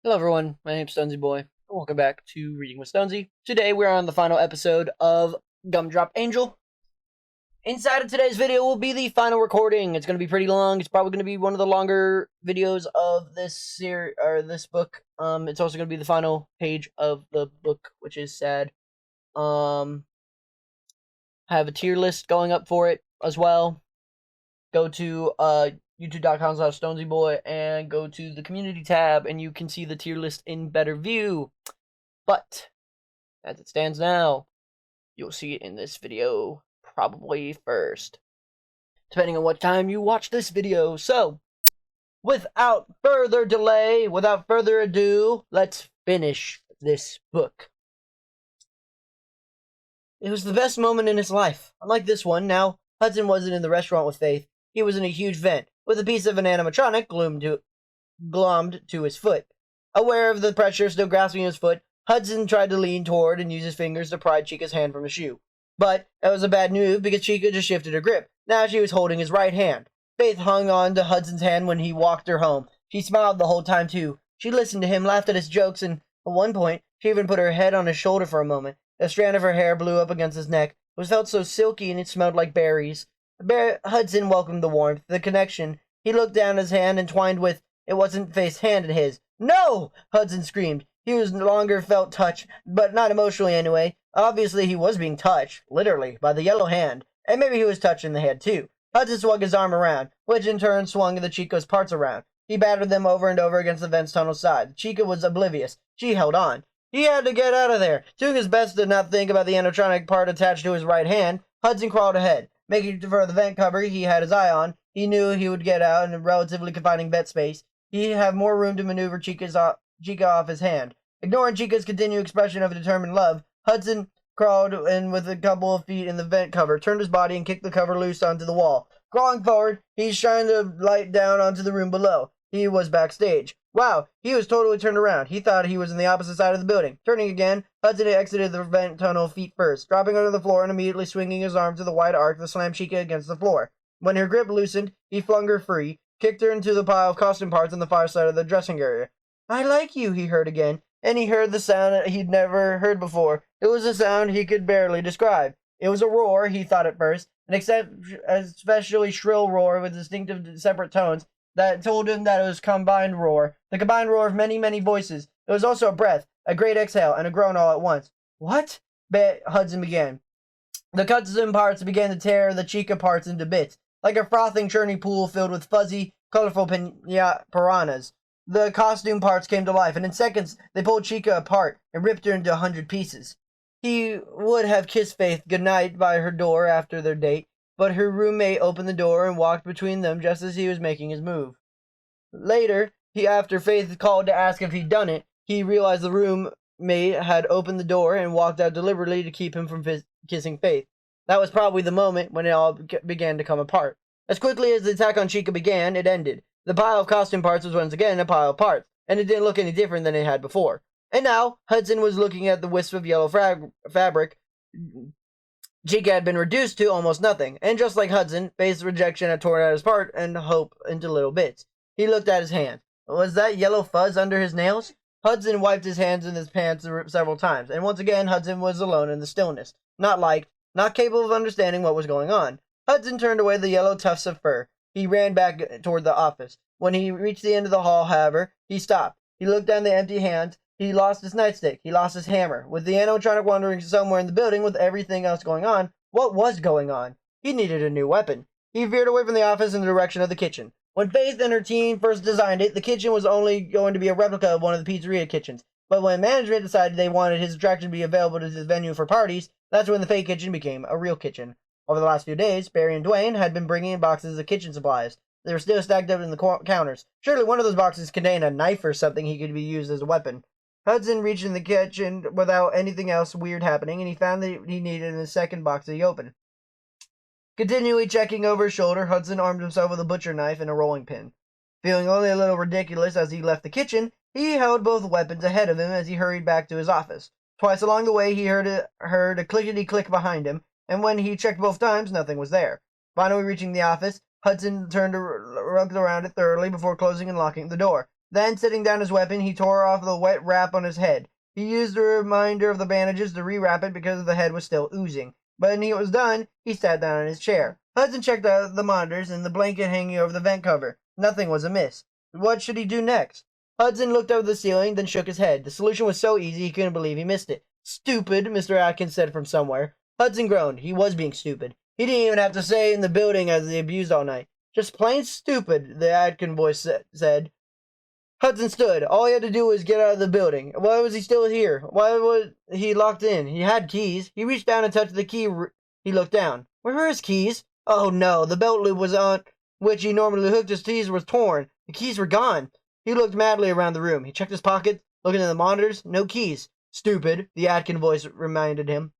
Hello everyone, my name's Stonesy Boy, and welcome back to Reading with Stonesy. Today we're on the final episode of Gumdrop Angel. Inside of today's video will be the final recording. It's going to be pretty long. It's probably going to be one of the longer videos of this series or this book. It's also going to be the final page of the book, which is sad. Have a tier list going up for it as well. Go to youtube.com/stonesyboy and go to the community tab and you can see the tier list in better view. But as it stands now, you'll see it in this video probably first, depending on what time you watch this video. So without further delay, without further ado, let's finish this book. It was the best moment in his life. Unlike this one, now Hudson wasn't in the restaurant with Faith. He was in a huge vent, with a piece of an animatronic glommed to his foot. Aware of the pressure still grasping his foot, Hudson tried to lean toward and use his fingers to pry Chica's hand from the shoe. But that was a bad move because Chica just shifted her grip. Now she was holding his right hand. Faith hung on to Hudson's hand when he walked her home. She smiled the whole time too. She listened to him, laughed at his jokes, and at one point, she even put her head on his shoulder for a moment. A strand of her hair blew up against his neck. It felt so silky and it smelled like berries. Hudson welcomed the warmth, the connection. He looked down his hand and twined with, it wasn't Faith's hand in his. No! Hudson screamed. He was no longer felt touched, but not emotionally anyway. Obviously he was being touched, literally, by the yellow hand. And maybe he was touched in the head too. Hudson swung his arm around, which in turn swung the Chica's parts around. He battered them over and over against the vent's tunnel side. Chica was oblivious. She held on. He had to get out of there. Doing his best to not think about the animatronic part attached to his right hand, Hudson crawled ahead. Making for the vent cover he had his eye on, he knew he would get out in a relatively confining vent space. He'd have more room to maneuver Chica off his hand. Ignoring Chica's continued expression of determined love, Hudson crawled in with a couple of feet in the vent cover, turned his body, and kicked the cover loose onto the wall. Crawling forward, he shined a light down onto the room below. He was backstage. Wow, he was totally turned around. He thought he was on the opposite side of the building. Turning again, Hudson exited the vent tunnel feet first, dropping onto the floor and immediately swinging his arm to the wide arc that slammed Chica against the floor. When her grip loosened, he flung her free, kicked her into the pile of costume parts on the far side of the dressing area. I like you, he heard again, and he heard the sound that he'd never heard before. It was a sound he could barely describe. It was a roar, he thought at first, an especially shrill roar with distinctive separate tones that told him that it was combined roar, the combined roar of many, many voices. It was also a breath, a great exhale, and a groan all at once. What? Hudson began. The costume parts began to tear the Chica parts into bits, like a frothing, churning pool filled with fuzzy, colorful piranhas. The costume parts came to life, and in seconds they pulled Chica apart and ripped her into 100 pieces. He would have kissed Faith goodnight by her door after their date, but her roommate opened the door and walked between them just as he was making his move. Later, after Faith called to ask if he'd done it, he realized the roommate had opened the door and walked out deliberately to keep him from kissing Faith. That was probably the moment when it all began to come apart. As quickly as the attack on Chica began, it ended. The pile of costume parts was once again a pile of parts, and it didn't look any different than it had before. And now, Hudson was looking at the wisp of yellow fabric Chica had been reduced to almost nothing, and just like Hudson, Faith's rejection had torn out his part and hope into little bits. He looked at his hand. Was that yellow fuzz under his nails? Hudson wiped his hands in his pants several times, and once again Hudson was alone in the stillness, not liked, not capable of understanding what was going on. Hudson turned away the yellow tufts of fur. He ran back toward the office. When he reached the end of the hall, however, he stopped. He looked down the empty hands. He lost his nightstick. He lost his hammer. With the animatronic wandering somewhere in the building with everything else going on, what was going on? He needed a new weapon. He veered away from the office in the direction of the kitchen. When Faith and her team first designed it, the kitchen was only going to be a replica of one of the pizzeria kitchens. But when management decided they wanted his attraction to be available to the venue for parties, that's when the fake kitchen became a real kitchen. Over the last few days, Barry and Dwayne had been bringing in boxes of kitchen supplies. They were still stacked up in the counters. Surely one of those boxes contained a knife or something he could be used as a weapon. Hudson reached in the kitchen without anything else weird happening, and he found that he needed a second box that he opened. Continually checking over his shoulder, Hudson armed himself with a butcher knife and a rolling pin. Feeling only a little ridiculous as he left the kitchen, he held both weapons ahead of him as he hurried back to his office. Twice along the way, he heard a clickety-click behind him, and when he checked both times, nothing was there. Finally reaching the office, Hudson looked around it thoroughly before closing and locking the door. Then, sitting down his weapon, he tore off the wet wrap on his head. He used the remainder of the bandages to rewrap it because the head was still oozing. But when he was done, he sat down in his chair. Hudson checked out the monitors and the blanket hanging over the vent cover. Nothing was amiss. What should he do next? Hudson looked over the ceiling, then shook his head. The solution was so easy he couldn't believe he missed it. Stupid, Mr. Atkins said from somewhere. Hudson groaned. He was being stupid. He didn't even have to stay in the building as they abused all night. Just plain stupid, the Atkins voice said. Hudson stood. All he had to do was get out of the building. Why was he still here? Why was he locked in? He had keys. He reached down and touched the key. He looked down. Where were his keys? Oh no, the belt loop was on which he normally hooked his keys was torn. The keys were gone. He looked madly around the room. He checked his pockets, looking at the monitors. No keys. Stupid, the Atkins voice reminded him.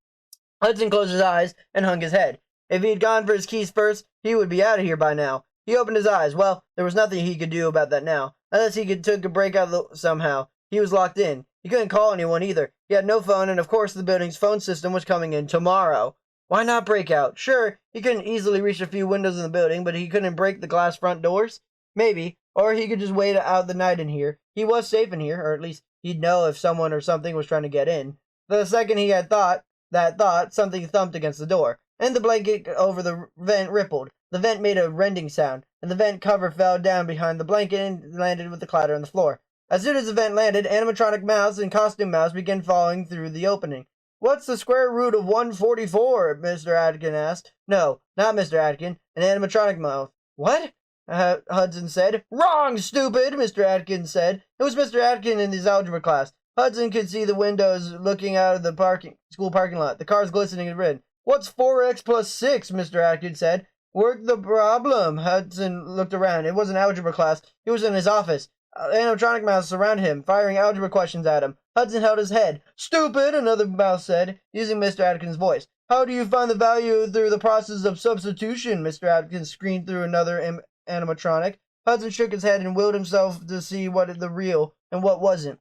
Hudson closed his eyes and hung his head. If he had gone for his keys first, he would be out of here by now. He opened his eyes. Well, there was nothing he could do about that now, unless he could take a break out somehow. He was locked in. He couldn't call anyone either. He had no phone, and of course the building's phone system was coming in tomorrow. Why not break out? Sure, he couldn't easily reach a few windows in the building, but he couldn't break the glass front doors? Maybe. Or he could just wait out the night in here. He was safe in here, or at least he'd know if someone or something was trying to get in. The second he had that thought, something thumped against the door, and the blanket over the vent rippled. The vent made a rending sound, and the vent cover fell down behind the blanket and landed with a clatter on the floor. As soon as the vent landed, animatronic mouse and costume mouse began falling through the opening. What's the square root of 144? Mr. Atkins asked. No, not Mr. Atkins, an animatronic mouse. What? Hudson said. Wrong, stupid, Mr. Atkins said. It was Mr. Atkins in his algebra class. Hudson could see the windows looking out of the school parking lot, the cars glistening in red. What's 4x plus 6? Mr. Atkins said. Work the problem. Hudson looked around. It wasn't algebra class. He was in his office. Animatronic mouse surrounded him, firing algebra questions at him. Hudson held his head. Stupid, another mouse said, using Mr. Atkins' voice. How do you find the value through the process of substitution? Mr. Atkins screamed through another animatronic. Hudson shook his head and willed himself to see what the real and what wasn't.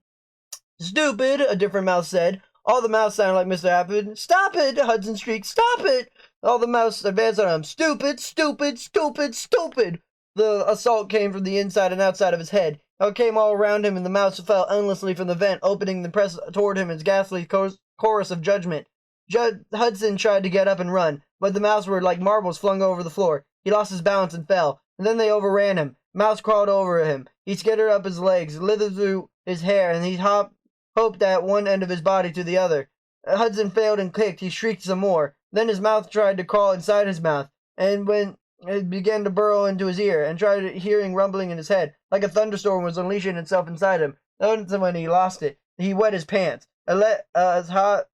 Stupid, a different mouse said. All the mouse sounded like Mr. Atkins. Stop it, Hudson shrieked. Stop it! All the mouse advanced on him. Stupid, stupid, stupid, stupid! The assault came from the inside and outside of his head. It came all around him, and the mouse fell endlessly from the vent, opening the press toward him in ghastly chorus of judgment. Hudson tried to get up and run, but the mouse were like marbles flung over the floor. He lost his balance and fell, and then they overran him. Mouse crawled over him. He skidded up his legs, slithered through his hair, and he hoped at one end of his body to the other. Hudson failed and kicked. He shrieked some more. Then his mouth tried to crawl inside his mouth, and when it began to burrow into his ear, and tried hearing rumbling in his head, like a thunderstorm was unleashing itself inside him. Then when he lost it, he wet his pants. The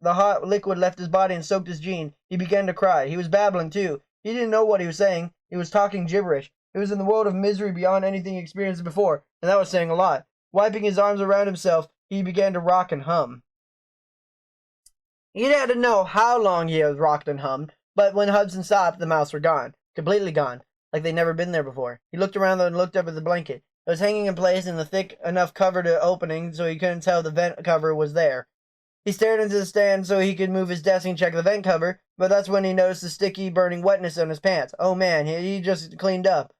hot liquid left his body and soaked his jeans. He began to cry. He was babbling, too. He didn't know what he was saying. He was talking gibberish. He was in the world of misery beyond anything he experienced before, and that was saying a lot. Wiping his arms around himself, he began to rock and hum. He had to know how long he had rocked and hummed, but when Hudson stopped, the mouse were gone. Completely gone. Like they'd never been there before. He looked around and looked up at the blanket. It was hanging in place in the thick enough cover to opening so he couldn't tell the vent cover was there. He stared into the stand so he could move his desk and check the vent cover, but that's when he noticed the sticky, burning wetness on his pants. Oh man, he just cleaned up.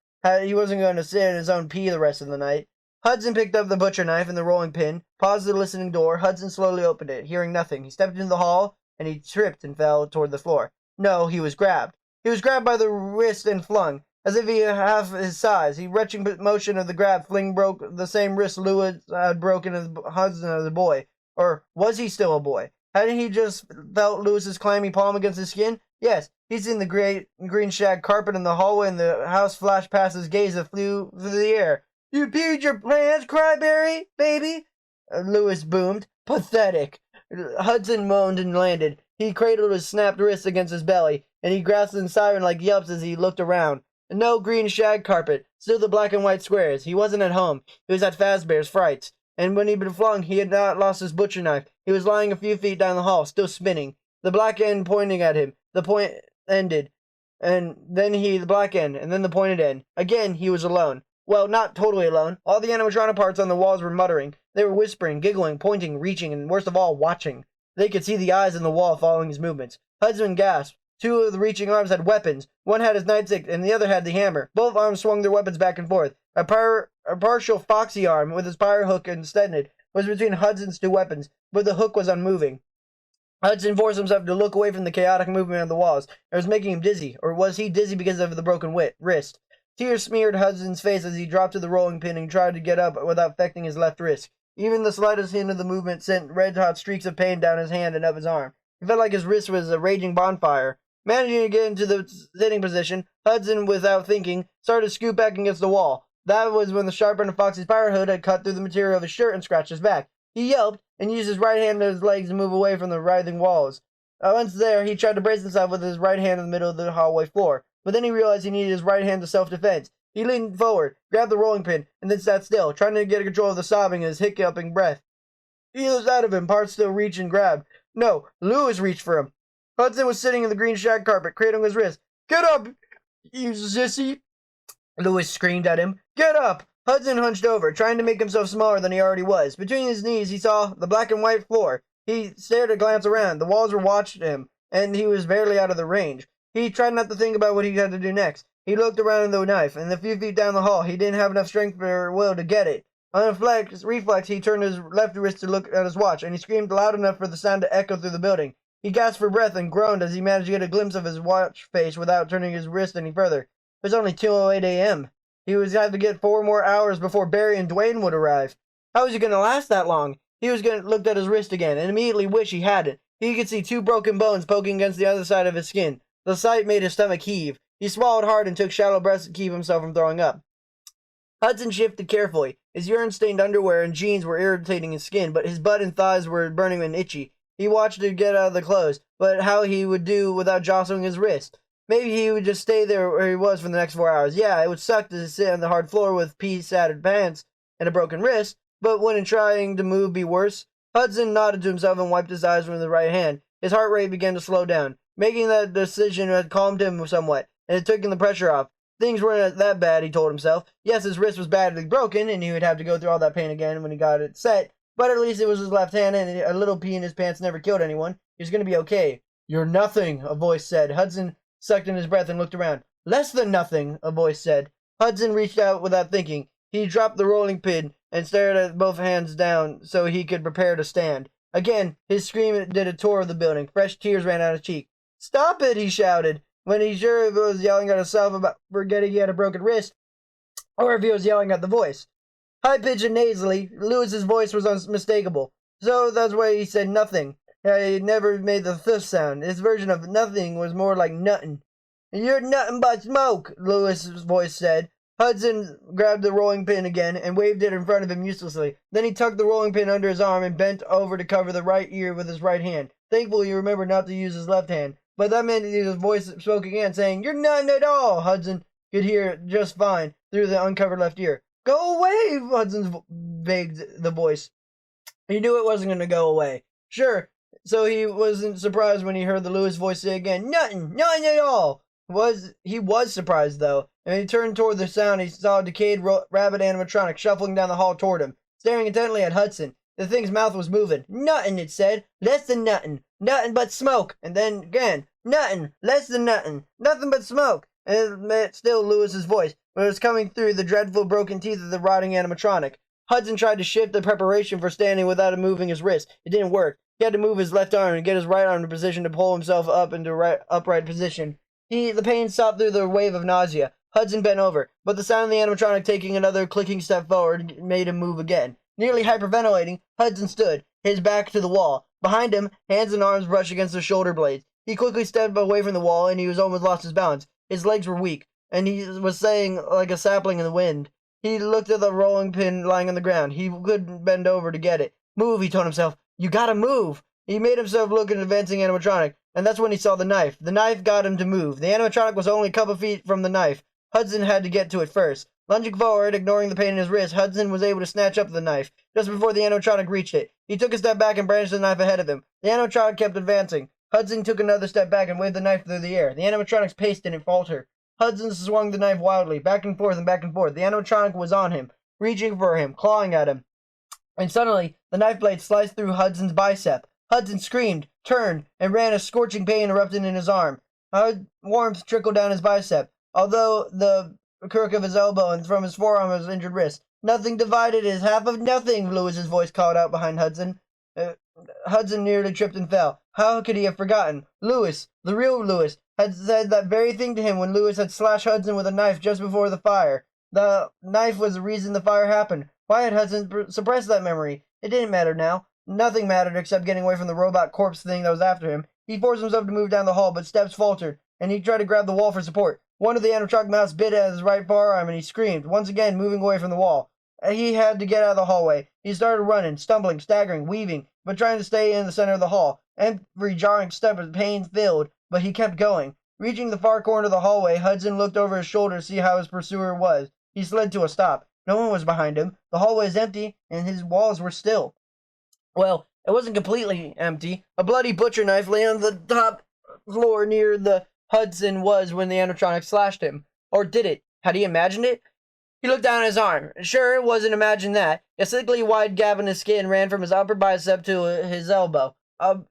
He wasn't going to sit in his own pee the rest of the night. Hudson picked up the butcher knife and the rolling pin, paused at the listening door. Hudson slowly opened it, hearing nothing. He stepped into the hall, and he tripped and fell toward the floor. No, he was grabbed. He was grabbed by the wrist and flung, as if he had half his size. The retching motion of the grab broke the same wrist Lewis had broken as Hudson as a boy. Or was he still a boy? Hadn't he just felt Lewis's clammy palm against his skin? Yes, he'd seen the great green shag carpet in the hallway, and the house flashed past his gaze that flew through the air. You peed your pants, Cryberry, baby? Lewis boomed. Pathetic. Hudson moaned and landed. He cradled his snapped wrist against his belly, and he grasped in siren-like yelps as he looked around. No green shag carpet, still the black and white squares. He wasn't at home. He was at Fazbear's Frights. And when he'd been flung, he had not lost his butcher knife. He was lying a few feet down the hall, still spinning, the black end pointing at him. The point ended, and then the black end, and then the pointed end. Again, he was alone. Well, not totally alone. All the animatronic parts on the walls were muttering. They were whispering, giggling, pointing, reaching, and worst of all, watching. They could see the eyes on the wall following his movements. Hudson gasped. Two of the reaching arms had weapons. One had his nightstick, and the other had the hammer. Both arms swung their weapons back and forth. A partial foxy arm, with his fire hook extended, was between Hudson's two weapons, but the hook was unmoving. Hudson forced himself to look away from the chaotic movement of the walls. It was making him dizzy, or was he dizzy because of the broken wrist? Tears smeared Hudson's face as he dropped to the rolling pin and tried to get up without affecting his left wrist. Even the slightest hint of the movement sent red-hot streaks of pain down his hand and up his arm. He felt like his wrist was a raging bonfire. Managing to get into the sitting position, Hudson, without thinking, started to scoot back against the wall. That was when the sharp end of Foxy's fire hood had cut through the material of his shirt and scratched his back. He yelped and used his right hand and his legs to move away from the writhing walls. Once there, he tried to brace himself with his right hand in the middle of the hallway floor, but then he realized he needed his right hand to self-defense. He leaned forward, grabbed the rolling pin, and then sat still, trying to get control of the sobbing and his hiccuping breath. He was out of him, parts still reach and grab. No, Lewis reached for him. Hudson was sitting in the green shag carpet, cradling his wrist. "Get up, you sissy!" Lewis screamed at him. "Get up!" Hudson hunched over, trying to make himself smaller than he already was. Between his knees, he saw the black and white floor. He stared a glance around. The walls were watching him, and he was barely out of the range. He tried not to think about what he had to do next. He looked around at the knife, and a few feet down the hall, he didn't have enough strength or will to get it. On a reflex, he turned his left wrist to look at his watch, and he screamed loud enough for the sound to echo through the building. He gasped for breath and groaned as he managed to get a glimpse of his watch face without turning his wrist any further. It was only 2:08 a.m. He was going to have to get 4 more hours before Barry and Dwayne would arrive. How was he going to last that long? He looked at his wrist again and immediately wished he hadn't. He could see 2 broken bones poking against the other side of his skin. The sight made his stomach heave. He swallowed hard and took shallow breaths to keep himself from throwing up. Hudson shifted carefully. His urine-stained underwear and jeans were irritating his skin, but his butt and thighs were burning and itchy. He watched to get out of the clothes, but how he would do without jostling his wrist. Maybe he would just stay there where he was for the next 4 hours. Yeah, it would suck to sit on the hard floor with pea-satted pants and a broken wrist, but wouldn't trying to move be worse? Hudson nodded to himself and wiped his eyes with the right hand. His heart rate began to slow down. Making that decision had calmed him somewhat, and it took the pressure off. Things weren't that bad, he told himself. Yes, his wrist was badly broken, and he would have to go through all that pain again when he got it set, but at least it was his left hand, and a little pee in his pants never killed anyone. He was going to be okay. "You're nothing," a voice said. Hudson sucked in his breath and looked around. "Less than nothing," a voice said. Hudson reached out without thinking. He dropped the rolling pin and stared at both hands down so he could prepare to stand. Again, his scream did a tour of the building. Fresh tears ran out his cheek. "Stop it," he shouted, when he sure if he was yelling at himself about forgetting he had a broken wrist, or if he was yelling at the voice. High-pitched and nasally, Lewis's voice was unmistakable. So that's why he said nothing. He never made the th sound. His version of nothing was more like nuttin'. "You're nothing but smoke," Lewis's voice said. Hudson grabbed the rolling pin again and waved it in front of him uselessly. Then he tucked the rolling pin under his arm and bent over to cover the right ear with his right hand. Thankfully, he remembered not to use his left hand. But that meant his voice spoke again, saying, "You're nothing at all." Hudson could hear it just fine through the uncovered left ear. "Go away," Hudson begged the voice. He knew it wasn't going to go away. Sure, so he wasn't surprised when he heard the Lewis voice say again, "Nothing at all." He was surprised, though, and when he turned toward the sound, he saw a decayed rabbit animatronic shuffling down the hall toward him, staring intently at Hudson. The thing's mouth was moving. "Nothing," it said. "Less than nothing. Nothing but smoke." And then again, "Nothing. Less than nothing. Nothing but smoke." And it meant still Lewis's voice, but it was coming through the dreadful broken teeth of the rotting animatronic. Hudson tried to shift the preparation for standing without moving his wrist. It didn't work. He had to move his left arm and get his right arm in position to pull himself up into upright position. The pain sobbed through the wave of nausea. Hudson bent over, but the sound of the animatronic taking another clicking step forward made him move again. Nearly hyperventilating, Hudson stood, his back to the wall. Behind him, hands and arms brushed against the shoulder blades. He quickly stepped away from the wall, and he was almost lost his balance. His legs were weak, and he was swaying like a sapling in the wind. He looked at the rolling pin lying on the ground. He couldn't bend over to get it. "Move," he told himself. "You gotta move." He made himself look at the advancing animatronic, and that's when he saw the knife. The knife got him to move. The animatronic was only a couple feet from the knife. Hudson had to get to it first. Lunging forward, ignoring the pain in his wrist, Hudson was able to snatch up the knife, just before the animatronic reached it. He took a step back and brandished the knife ahead of him. The animatronic kept advancing. Hudson took another step back and waved the knife through the air. The animatronic's pace didn't falter. Hudson swung the knife wildly, back and forth and back and forth. The animatronic was on him, reaching for him, clawing at him. And suddenly, the knife blade sliced through Hudson's bicep. Hudson screamed, turned, and ran as scorching pain erupted in his arm. Warmth trickled down his bicep, although the crook of his elbow and from his forearm of his injured wrist. Nothing divided is half of nothing, Lewis's voice called out behind Hudson. Hudson nearly tripped and fell. How could he have forgotten? Lewis, the real Lewis, had said that very thing to him when Lewis had slashed Hudson with a knife just before the fire. The knife was the reason the fire happened. Why had Hudson suppressed that memory? It didn't matter now. Nothing mattered except getting away from the robot corpse thing that was after him. He forced himself to move down the hall, but steps faltered, and he tried to grab the wall for support. One of the animatronic mouse bit at his right forearm, and he screamed, once again moving away from the wall. He had to get out of the hallway. He started running, stumbling, staggering, weaving, but trying to stay in the center of the hall. Every jarring step was pain-filled, but he kept going. Reaching the far corner of the hallway, Hudson looked over his shoulder to see how his pursuer was. He slid to a stop. No one was behind him. The hallway was empty, and his walls were still. Well, it wasn't completely empty. A bloody butcher knife lay on the top floor near the Hudson was when the animatronic slashed him. Or did it? Had he imagined it? He looked down at his arm. Sure, it wasn't imagined that. A sickly wide gap in his skin ran from his upper bicep to his elbow.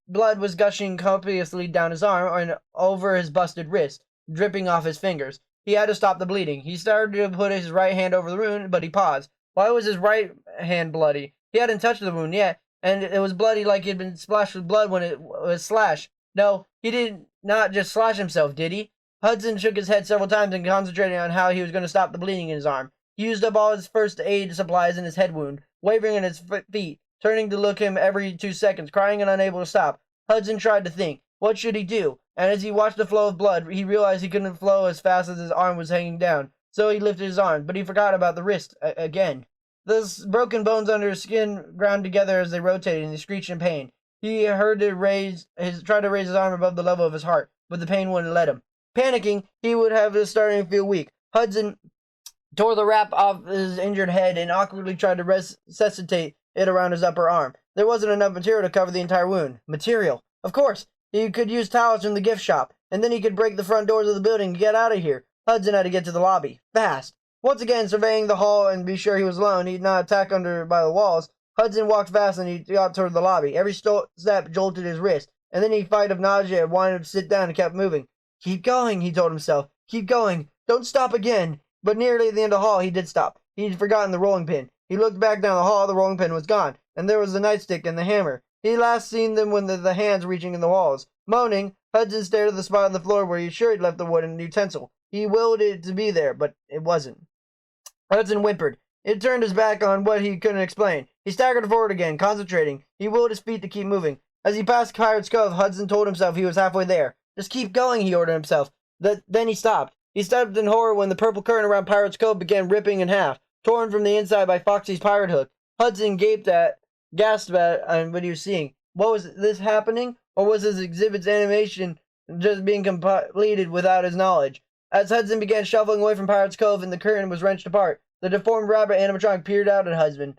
Blood was gushing copiously down his arm and over his busted wrist, dripping off his fingers. He had to stop the bleeding. He started to put his right hand over the wound, but he paused. Why was his right hand bloody? He hadn't touched the wound yet, and it was bloody like he had been splashed with blood when it was slashed. No, he did not just slash himself, did he? Hudson shook his head several times and concentrated on how he was going to stop the bleeding in his arm. He used up all his first aid supplies in his head wound, wavering in his feet, turning to look him every 2 seconds, crying and unable to stop. Hudson tried to think. What should he do? And as he watched the flow of blood, he realized he couldn't flow as fast as his arm was hanging down. So he lifted his arm, but he forgot about the wrist again. The broken bones under his skin ground together as they rotated, and he screeched in pain. He tried to raise his arm above the level of his heart, but the pain wouldn't let him. Panicking, he would have starting to feel weak. Hudson tore the wrap off his injured head and awkwardly tried to resuscitate it around his upper arm. There wasn't enough material to cover the entire wound. Material. Of course. He could use towels from the gift shop, and then he could break the front doors of the building and get out of here. Hudson had to get to the lobby. Fast. Once again, surveying the hall and be sure he was alone, he'd not attack under by the walls. Hudson walked fast and he got toward the lobby. Every step jolted his wrist, and then he fight of nausea and wanted to sit down and kept moving. Keep going, he told himself. Keep going. Don't stop again. But nearly at the end of the hall, he did stop. He'd forgotten the rolling pin. He looked back down the hall. The rolling pin was gone, and there was the nightstick and the hammer. He last seen them when the hands reaching in the walls. Moaning, Hudson stared at the spot on the floor where he sure he'd left the wooden utensil. He willed it to be there, but it wasn't. Hudson whimpered. It turned his back on what he couldn't explain. He staggered forward again, concentrating. He willed his feet to keep moving. As he passed Pirate's Cove, Hudson told himself he was halfway there. Just keep going, he ordered himself. Then he stopped. He stepped in horror when the purple curtain around Pirate's Cove began ripping in half, torn from the inside by Foxy's pirate hook. Hudson gasped at what he was seeing. What was this happening? Or was his exhibit's animation just being completed without his knowledge? As Hudson began shuffling away from Pirate's Cove and the curtain was wrenched apart, the deformed rabbit animatronic peered out at Hudson.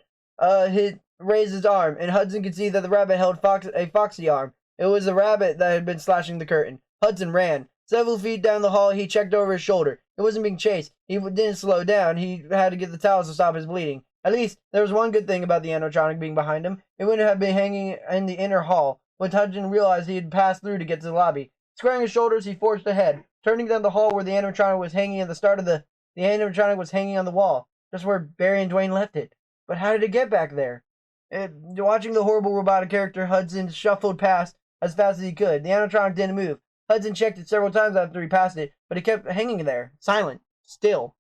He raised his arm, and Hudson could see that the rabbit held a foxy arm. It was the rabbit that had been slashing the curtain. Hudson ran. Several feet down the hall, he checked over his shoulder. It wasn't being chased. He didn't slow down. He had to get the towels to stop his bleeding. At least, there was one good thing about the animatronic being behind him. It wouldn't have been hanging in the inner hall, when Hudson realized he had passed through to get to the lobby. Squaring his shoulders, he forged ahead, turning down the hall where the animatronic was hanging at the start of the animatronic was hanging on the wall, just where Barry and Dwayne left it. But how did it get back there? Watching the horrible robotic character, Hudson shuffled past as fast as he could. The animatronic didn't move. Hudson checked it several times after he passed it, but it kept hanging there, silent, still.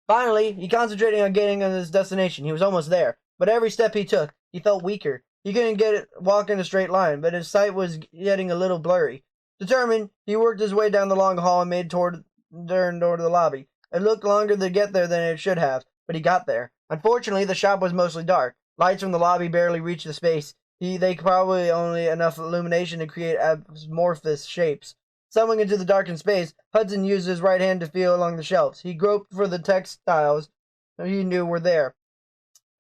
Finally, he concentrated on getting on his destination. He was almost there, but every step he took, he felt weaker. He couldn't walk in a straight line, but his sight was getting a little blurry. Determined, he worked his way down the long hall and made toward the lobby. It looked longer to get there than it should have, but he got there. Unfortunately, the shop was mostly dark. Lights from the lobby barely reached the space. They probably only enough illumination to create amorphous shapes. Stumbling into the darkened space, Hudson used his right hand to feel along the shelves. He groped for the textiles he knew were there.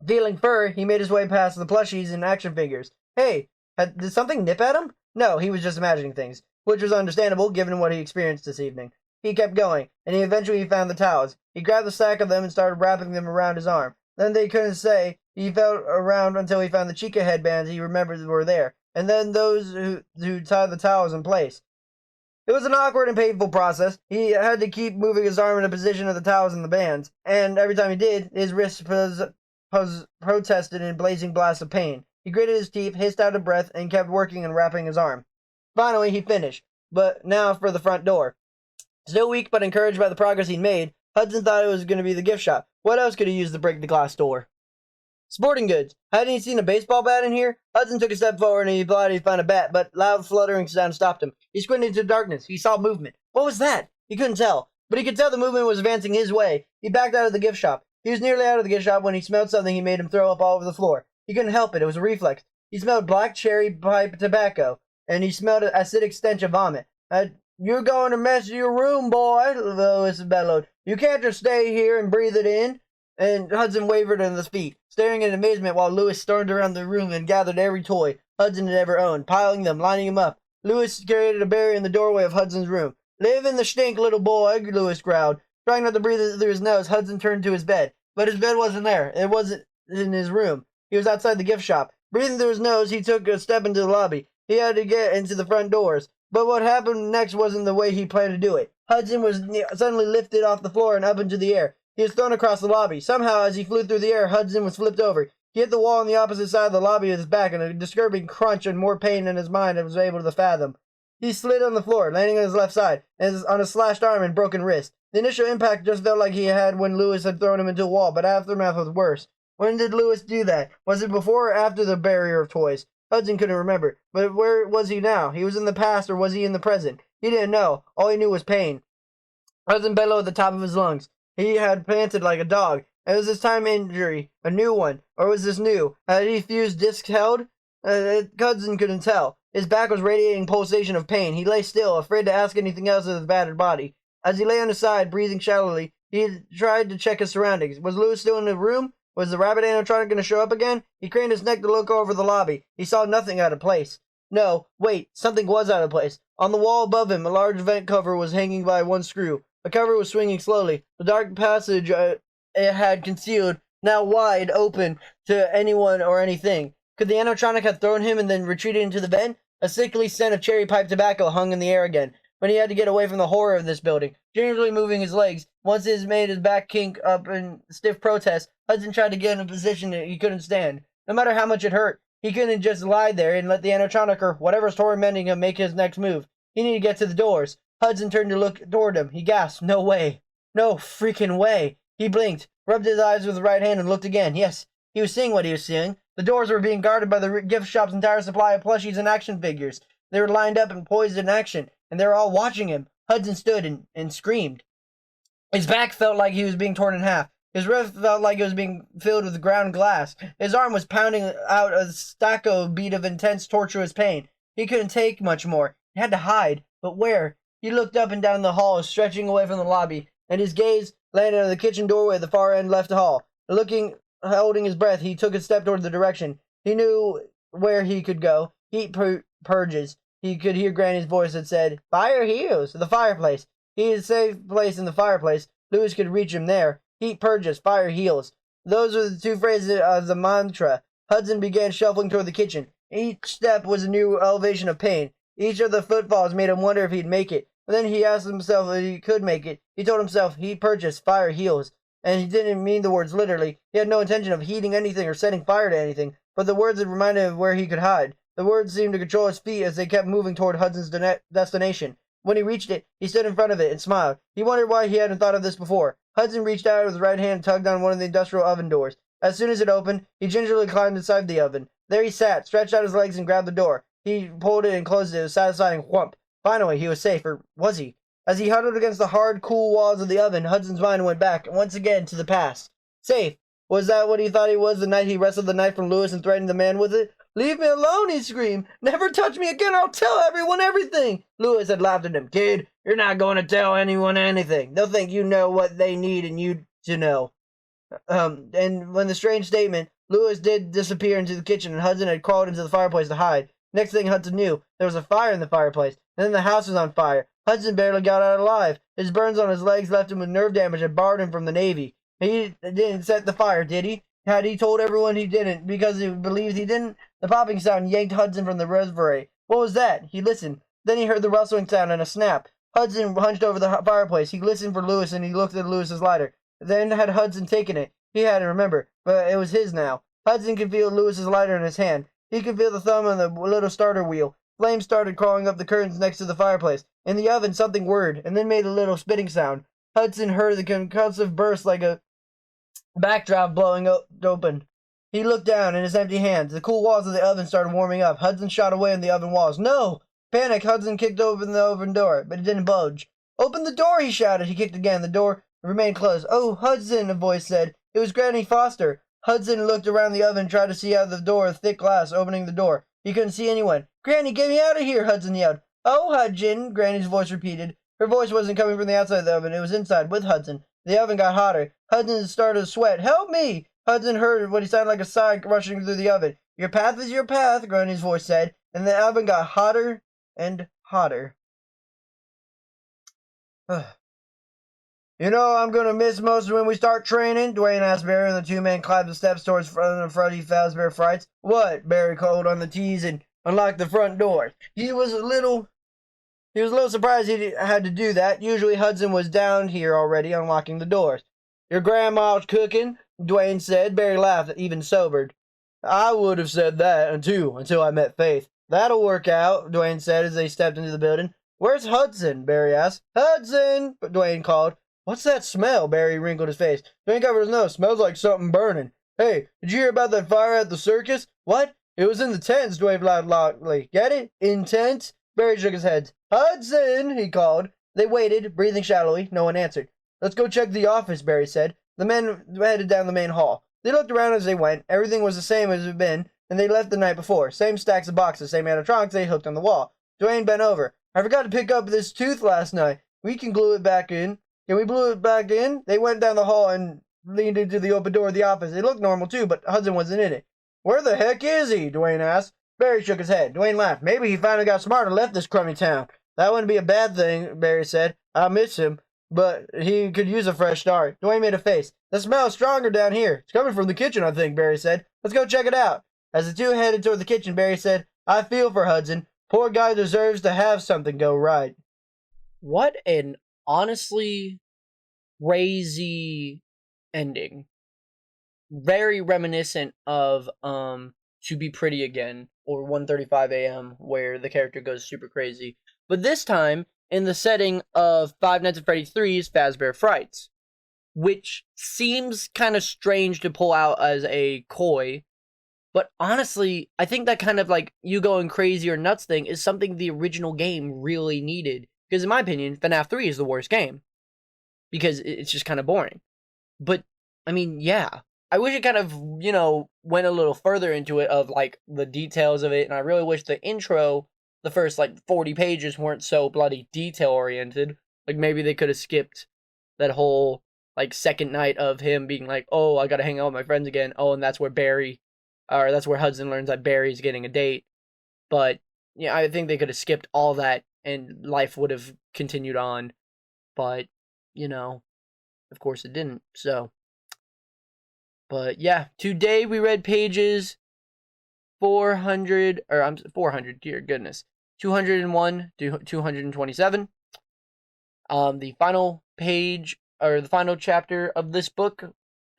Feeling fur, he made his way past the plushies and action figures. Hey, did something nip at him? No, he was just imagining things, which was understandable given what he experienced this evening. He kept going, and he eventually found the towels. He grabbed a stack of them and started wrapping them around his arm. Then they couldn't say. He felt around until he found the Chica headbands he remembered were there, and then those who tied the towels in place. It was an awkward and painful process. He had to keep moving his arm in a position of the towels and the bands, and every time he did, his wrist protested in blazing blasts of pain. He gritted his teeth, hissed out a breath, and kept working and wrapping his arm. Finally, he finished, but now for the front door. Still weak but encouraged by the progress he'd made, Hudson thought it was going to be the gift shop. What else could he use to break the glass door? Sporting goods. Hadn't he seen a baseball bat in here? Hudson took a step forward and he thought he'd find a bat, but loud fluttering sound stopped him. He squinted into darkness. He saw movement. What was that? He couldn't tell, but he could tell the movement was advancing his way. He backed out of the gift shop. He was nearly out of the gift shop when he smelled something he made him throw up all over the floor. He couldn't help it. It was a reflex. He smelled black cherry pipe tobacco, and he smelled an acidic stench of vomit. You're going to mess your room, boy, Lewis bellowed. You can't just stay here and breathe it in. And Hudson wavered on his feet, staring in amazement while Lewis stormed around the room and gathered every toy Hudson had ever owned, piling them, lining them up. Lewis created a barrier in the doorway of Hudson's room. Live in the stink, little boy, Lewis growled. Trying not to breathe through his nose, Hudson turned to his bed. But his bed wasn't there. It wasn't in his room. He was outside the gift shop. Breathing through his nose, he took a step into the lobby. He had to get into the front doors. But what happened next wasn't the way he planned to do it. Hudson was suddenly lifted off the floor and up into the air. He was thrown across the lobby. Somehow, as he flew through the air, Hudson was flipped over. He hit the wall on the opposite side of the lobby with his back, and a disturbing crunch and more pain in his mind was able to fathom. He slid on the floor, landing on his left side, and on his slashed arm and broken wrist. The initial impact just felt like he had when Lewis had thrown him into a wall, but aftermath was worse. When did Lewis do that? Was it before or after the barrier of toys? Hudson couldn't remember. But where was he now? He was in the past, or was he in the present? He didn't know. All he knew was pain. Hudson bellowed at the top of his lungs. He had panted like a dog. It was his time injury, a new one, or was this new? Had he fused discs held? Hudson couldn't tell. His back was radiating pulsation of pain. He lay still, afraid to ask anything else of his battered body. As he lay on his side, breathing shallowly, he tried to check his surroundings. Was Lewis still in the room? Was the rabbit animatronic going to show up again? He craned his neck to look over the lobby. He saw nothing out of place. No, wait, something was out of place. On the wall above him, a large vent cover was hanging by one screw. The cover was swinging slowly. The dark passage it had concealed, now wide open to anyone or anything. Could the animatronic have thrown him and then retreated into the vent? A sickly scent of cherry pipe tobacco hung in the air again. But he had to get away from the horror of this building. Gingerly moving his legs, once he made his back kink up in stiff protest, Hudson tried to get in a position that he couldn't stand. No matter how much it hurt, he couldn't just lie there and let the animatronic or whatever's tormenting him make his next move. He needed to get to the doors. Hudson turned to look toward him. He gasped, "No way. No freaking way." He blinked, rubbed his eyes with his right hand, and looked again. Yes, he was seeing what he was seeing. The doors were being guarded by the gift shop's entire supply of plushies and action figures. They were lined up and poised in action, and they were all watching him. Hudson stood and screamed. His back felt like he was being torn in half. His wrist felt like it was being filled with ground glass. His arm was pounding out a staccato beat of intense, tortuous pain. He couldn't take much more. He had to hide. But where? He looked up and down the hall, stretching away from the lobby, and his gaze landed on the kitchen doorway at the far end left hall. Holding his breath, he took a step toward the direction. He knew where he could go. Heat purges. He could hear Granny's voice that said, "Fire heals," to the fireplace. He had a safe place in the fireplace. Lewis could reach him there. Heat purges, fire heals. Those were the two phrases of the mantra. Hudson began shuffling toward the kitchen. Each step was a new elevation of pain. Each of the footfalls made him wonder if he'd make it. But then he asked himself if he could make it. He told himself, heat purges, fire heals. And he didn't mean the words literally. He had no intention of heating anything or setting fire to anything. But the words had reminded him of where he could hide. The words seemed to control his feet as they kept moving toward Hudson's destination. When he reached it, he stood in front of it and smiled. He wondered why he hadn't thought of this before. Hudson reached out with his right hand and tugged on one of the industrial oven doors. As soon as it opened, he gingerly climbed inside the oven. There he sat, stretched out his legs, and grabbed the door. He pulled it and closed it with a satisfying whump. Finally, he was safe, or was he? As he huddled against the hard, cool walls of the oven, Hudson's mind went back, once again, to the past. Safe. Was that what he thought he was the night he wrestled the knife from Lewis and threatened the man with it? "Leave me alone," he screamed. "Never touch me again, I'll tell everyone everything." Lewis had laughed at him. "Kid, you're not going to tell anyone anything. They'll think you know what they need and you to know." And when the strange statement, Lewis did disappear into the kitchen and Hudson had crawled into the fireplace to hide. Next thing Hudson knew, there was a fire in the fireplace, and then the house was on fire. Hudson barely got out alive. His burns on his legs left him with nerve damage that barred him from the Navy. He didn't set the fire, did he? Had he told everyone he didn't because he believed he didn't? The popping sound yanked Hudson from the reverie. What was that? He listened. Then he heard the rustling sound and a snap. Hudson hunched over the fireplace. He listened for Lewis, and he looked at Lewis's lighter. Then had Hudson taken it? He hadn't, remember, but it was his now. Hudson could feel Lewis's lighter in his hand. He could feel the thumb on the little starter wheel. Flames started crawling up the curtains next to the fireplace. In the oven, something whirred, and then made a little spitting sound. Hudson heard the convulsive burst like a backdrop blowing open. He looked down in his empty hands. The cool walls of the oven started warming up. Hudson shot away in the oven walls. No! Panic, Hudson kicked open the oven door, but it didn't budge. Open the door, he shouted. He kicked again. The door remained closed. Oh, Hudson, a voice said. It was Granny Foster. Hudson looked around the oven and tried to see out the door, thick glass opening the door. He couldn't see anyone. Granny, get me out of here, Hudson yelled. Oh, Hudson, Granny's voice repeated. Her voice wasn't coming from the outside of the oven. It was inside, with Hudson. The oven got hotter. Hudson started to sweat. Help me! Hudson heard what he sounded like a sigh rushing through the oven. Your path is your path, Granny's voice said, and the oven got hotter and hotter. You know, I'm going to miss most when we start training, Dwayne asked Barry, and the two men climbed the steps towards Fnaf Fazbear frights. What? Barry called on the T's and unlocked the front door. He was a little surprised he had to do that. Usually Hudson was down here already unlocking the doors. Your grandma's cooking, Dwayne said. Barry laughed, even sobered. I would have said that, too, until I met Faith. That'll work out, Dwayne said as they stepped into the building. Where's Hudson? Barry asked. Hudson! Dwayne called. What's that smell? Barry wrinkled his face. Dwayne covered his nose. Smells like something burning. Hey, did you hear about that fire at the circus? What? It was in the tents, Dwayne laughed loudly. Get it? In tents? Barry shook his head. Hudson, he called. They waited, breathing shallowly. No one answered. Let's go check the office, Barry said. The men headed down the main hall. They looked around as they went. Everything was the same as it had been, and they left the night before. Same stacks of boxes, same animatronics they hooked on the wall. Dwayne bent over. I forgot to pick up this tooth last night. We can glue it back in. Can we glue it back in? They went down the hall and leaned into the open door of the office. It looked normal, too, but Hudson wasn't in it. Where the heck is he? Dwayne asked. Barry shook his head. Dwayne laughed. Maybe he finally got smart and left this crummy town. That wouldn't be a bad thing, Barry said. I miss him, but he could use a fresh start. Dwayne made a face. The smell is stronger down here. It's coming from the kitchen, I think, Barry said. Let's go check it out. As the two headed toward the kitchen, Barry said, I feel for Hudson. Poor guy deserves to have something go right. What an honestly crazy ending. Very reminiscent of To Be Pretty Again or 1:35 a.m. where the character goes super crazy. But this time in the setting of Five Nights at Freddy's 3's Fazbear Frights, which seems kind of strange to pull out as a coy, but honestly, I think that kind of like you going crazy or nuts thing is something the original game really needed. Because in my opinion, FNAF 3 is the worst game. Because it's just kind of boring. But, I mean, yeah. I wish it kind of, went a little further into it of, like, the details of it. And I really wish the intro, the first, 40 pages weren't so bloody detail-oriented. Like, maybe they could have skipped that whole, second night of him being like, oh, I gotta hang out with my friends again. Oh, and that's where that's where Hudson learns that Barry's getting a date. But, yeah, I think they could have skipped all that and life would have continued on. But, of course it didn't, so. But, yeah, today we read pages 400, dear goodness, 201 to 227. The final page, or the final chapter of this book,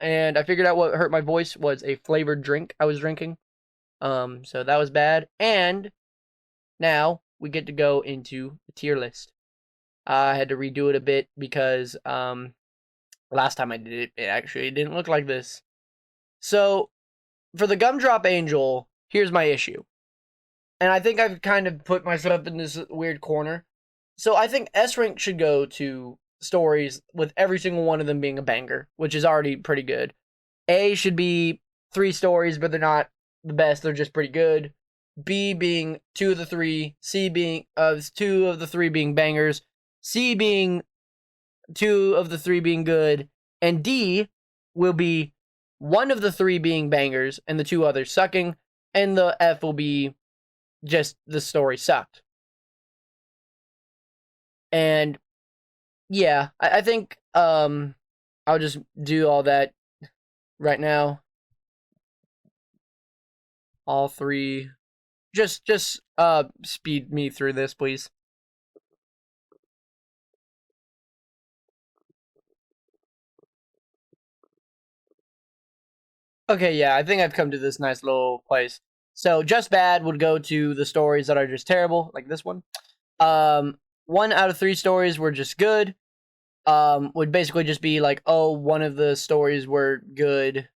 and I figured out what hurt my voice was a flavored drink I was drinking. So that was bad, and now we get to go into the tier list. I had to redo it a bit because, last time I did it, it actually didn't look like this. So, for the Gumdrop Angel, here's my issue. And I think I've kind of put myself in this weird corner. So, I think S rank should go to stories with every single one of them being a banger, which is already pretty good. A should be 3 stories, but they're not the best, they're just pretty good. B being 2 of the 3, C being 2 of the 3 being bangers, C being 2 of the 3 being good, and D will be 1 of the 3 being bangers and the 2 others sucking, and the F will be just the story sucked. And yeah, I think I'll just do all that right now. All 3. Just speed me through this, please. Okay, yeah, I think I've come to this nice little place. So just bad would go to the stories that are just terrible, like this one. 1 out of 3 stories were just good. Would basically just be like, oh, one of the stories were good,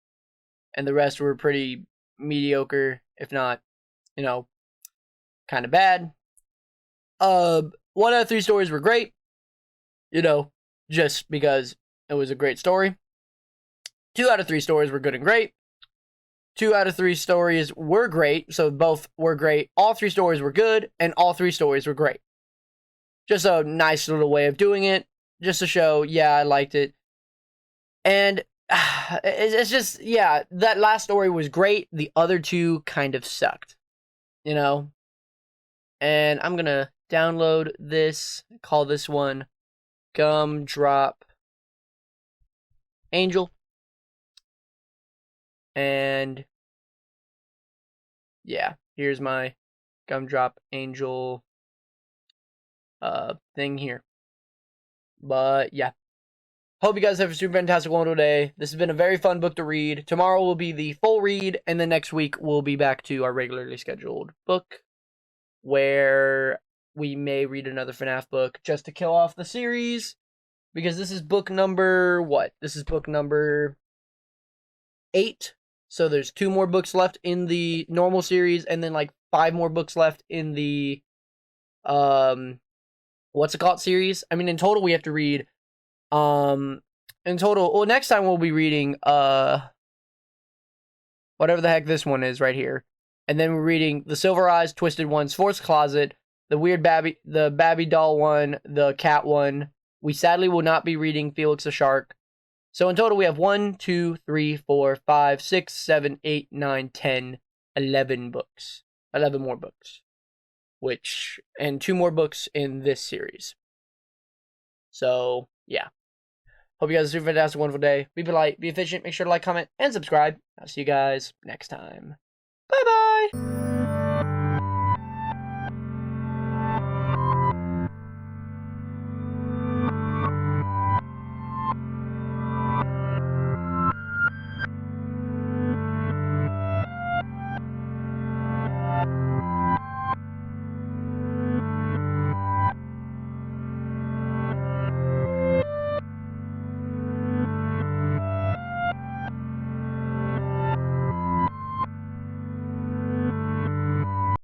and the rest were pretty mediocre, if not, you know, kind of bad. 1 out of 3 stories were great, just because it was a great story. 2 out of 3 stories were good and great. 2 out of 3 stories were great, so both were great. All 3 stories were good, and all 3 stories were great. Just a nice little way of doing it, just to show, yeah, I liked it. And it's just, yeah, that last story was great. The other 2 kind of sucked, And I'm gonna download this, call this one Gumdrop Angel. And yeah, here's my Gumdrop Angel thing here. But yeah, hope you guys have a super fantastic, wonderful day. This has been a very fun book to read. Tomorrow will be the full read, and then next week we'll be back to our regularly scheduled book, where we may read another FNAF book just to kill off the series, because this is book number what? This is book number 8. So there's 2 more books left in the normal series, and then like 5 more books left in the what's it called series. I mean, in total we have to read in total, well, next time we'll be reading whatever the heck this one is right here. And then we're reading the Silver Eyes, Twisted One, Sports Closet, the Weird Babby, the Babby Doll one, the Cat one. We sadly will not be reading Felix the Shark. So in total, we have 1, 2, 3, 4, 5, 6, 7, 8, 9, 10, 11 books. 11 more books. And 2 more books in this series. So, yeah. Hope you guys have a super fantastic, wonderful day. Be polite, be efficient, make sure to like, comment, and subscribe. I'll see you guys next time. Bye-bye!